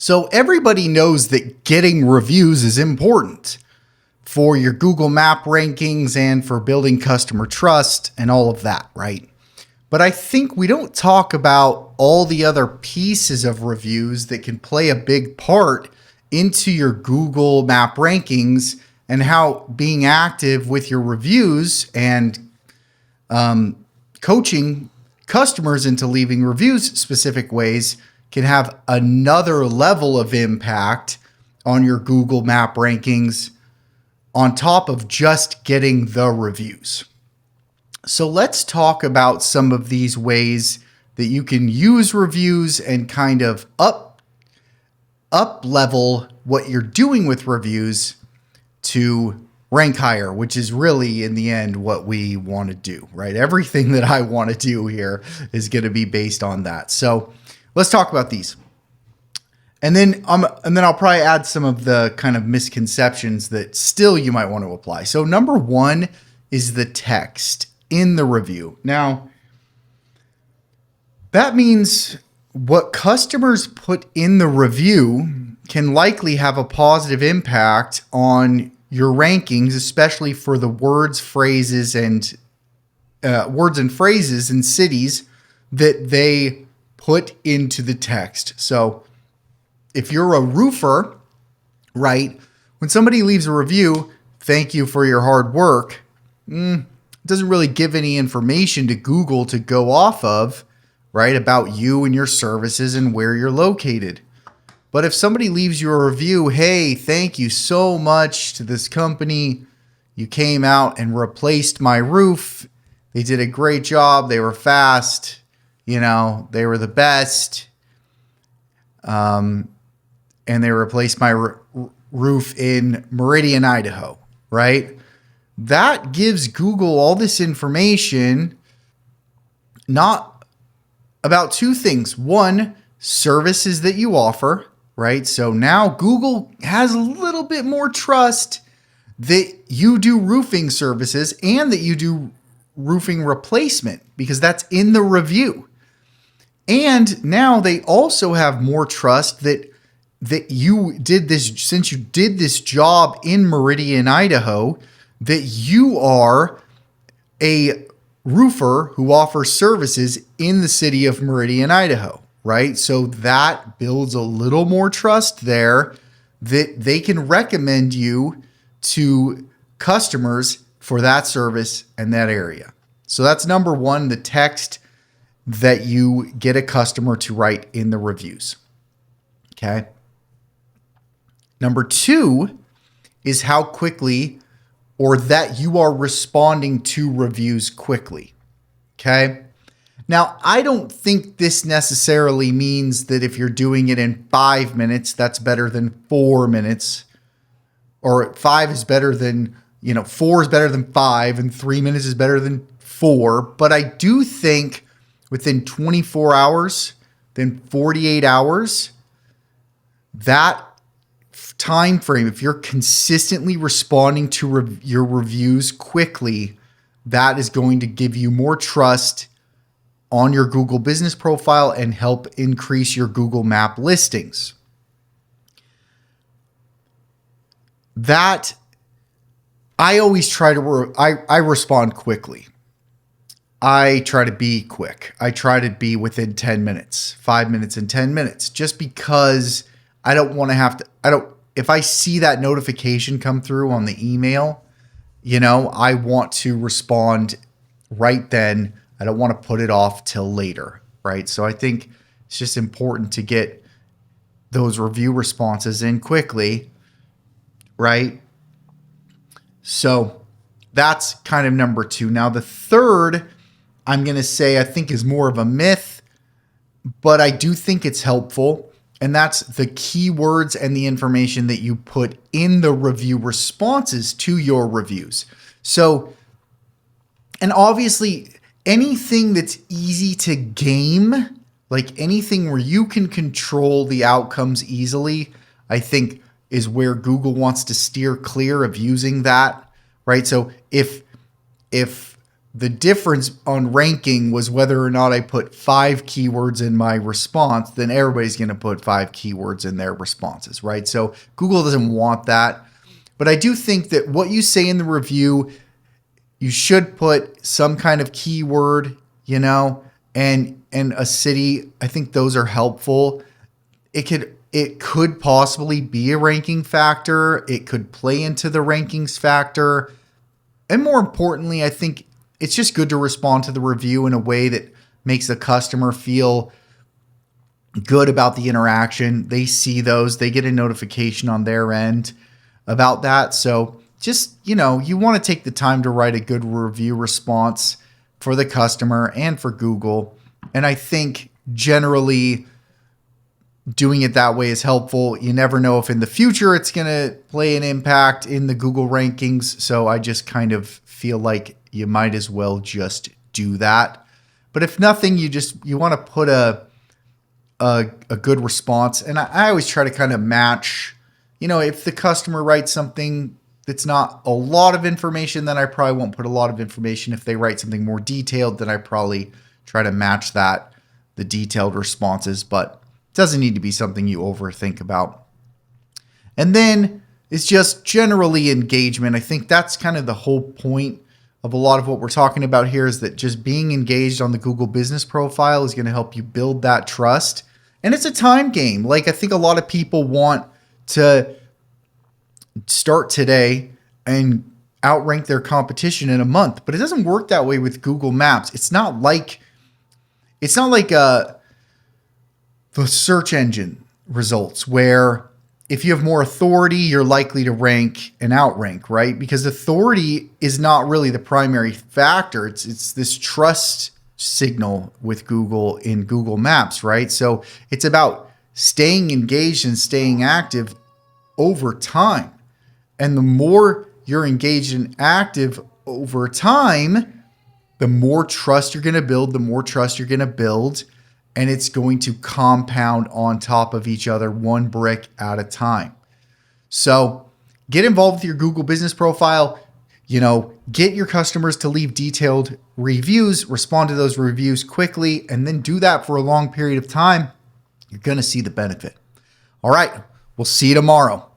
So everybody knows that getting reviews is important for your Google Map rankings and for building customer trust and all of that, right? But I think we don't talk about all the other pieces of reviews that can play a big part into your Google Map rankings and how being active with your reviews and coaching customers into leaving reviews specific ways can have another level of impact on your Google Map rankings on top of just getting the reviews. So let's talk about some of these ways that you can use reviews and kind of up level what you're doing with reviews to rank higher, which is really in the end what we want to do, right? Everything that I want to do here is going to be based on that. So let's talk about these. And then I'll probably add some of the kind of misconceptions that still you might want to apply. So number one is the text in the review. Now, that means what customers put in the review can likely have a positive impact on your rankings, especially for the words, phrases, and phrases and cities that they put into the text. So if you're a roofer, right, when somebody leaves a review, thank you for your hard work, it doesn't really give any information to Google to go off of, right, about you and your services and where you're located. But if somebody leaves you a review, hey, thank you so much to this company. You came out and replaced my roof. They did a great job. They were fast. They were the best. And they replaced my roof in Meridian, Idaho, right? That gives Google all this information, not about two things. One, services that you offer, right? So now Google has a little bit more trust that you do roofing services and that you do roofing replacement because that's in the review. And now they also have more trust that you did this, since you did this job in Meridian, Idaho, that you are a roofer who offers services in the city of Meridian, Idaho, right? So that builds a little more trust there that they can recommend you to customers for that service and that area. So that's number one, the text that you get a customer to write in the reviews. Okay. Number two is how quickly or that you are responding to reviews quickly. Okay. Now, I don't think this necessarily means that if you're doing it in 5 minutes, that's better than 4 minutes, or 5 is better than, 4 is better than 5 and 3 minutes is better than 4. But I do think within 24 hours, then 48 hours, that time frame, if you're consistently responding to your reviews quickly, that is going to give you more trust on your Google business profile and help increase your Google Map listings. That I always try to, I respond quickly. I try to be quick. I try to be within 10 minutes, 5 minutes and 10 minutes, just because I don't want to have to, if I see that notification come through on the email, I want to respond right then. I don't want to put it off till later, right? So I think it's just important to get those review responses in quickly, right? So that's kind of number two. Now, the third, I'm going to say, I think is more of a myth, but I do think it's helpful. And that's the keywords and the information that you put in the review responses to your reviews. So, and obviously anything that's easy to game, like anything where you can control the outcomes easily, I think is where Google wants to steer clear of using that, right? So if The difference on ranking was whether or not I put 5 keywords in my response, then everybody's going to put 5 keywords in their responses, right? So Google doesn't want that. But I do think that what you say in the review, you should put some kind of keyword, and a city. I think those are helpful. It could possibly be a ranking factor. It could play into the rankings factor. And more importantly, I think it's just good to respond to the review in a way that makes the customer feel good about the interaction. They see those, they get a notification on their end about that. So just, you want to take the time to write a good review response for the customer and for Google. And I think generally doing it that way is helpful. You never know if in the future it's going to play an impact in the Google rankings. So I just kind of feel like you might as well just do that. But if nothing, you want to put a good response. And I always try to kind of match, if the customer writes something that's not a lot of information, then I probably won't put a lot of information. If they write something more detailed, then I probably try to match that, the detailed responses, but it doesn't need to be something you overthink about. And then it's just generally engagement. I think that's kind of the whole point of a lot of what we're talking about here, is that just being engaged on the Google business profile is going to help you build that trust. And it's a time game. Like, I think a lot of people want to start today and outrank their competition in a month, but it doesn't work that way with Google Maps. It's not like the search engine results, where if you have more authority, you're likely to rank and outrank, right? Because authority is not really the primary factor. It's this trust signal with Google in Google Maps, right? So it's about staying engaged and staying active over time. And the more you're engaged and active over time, the more trust you're going to build, and it's going to compound on top of each other, one brick at a time. So get involved with your Google business profile, get your customers to leave detailed reviews, respond to those reviews quickly, and then do that for a long period of time. You're going to see the benefit. All right, we'll see you tomorrow.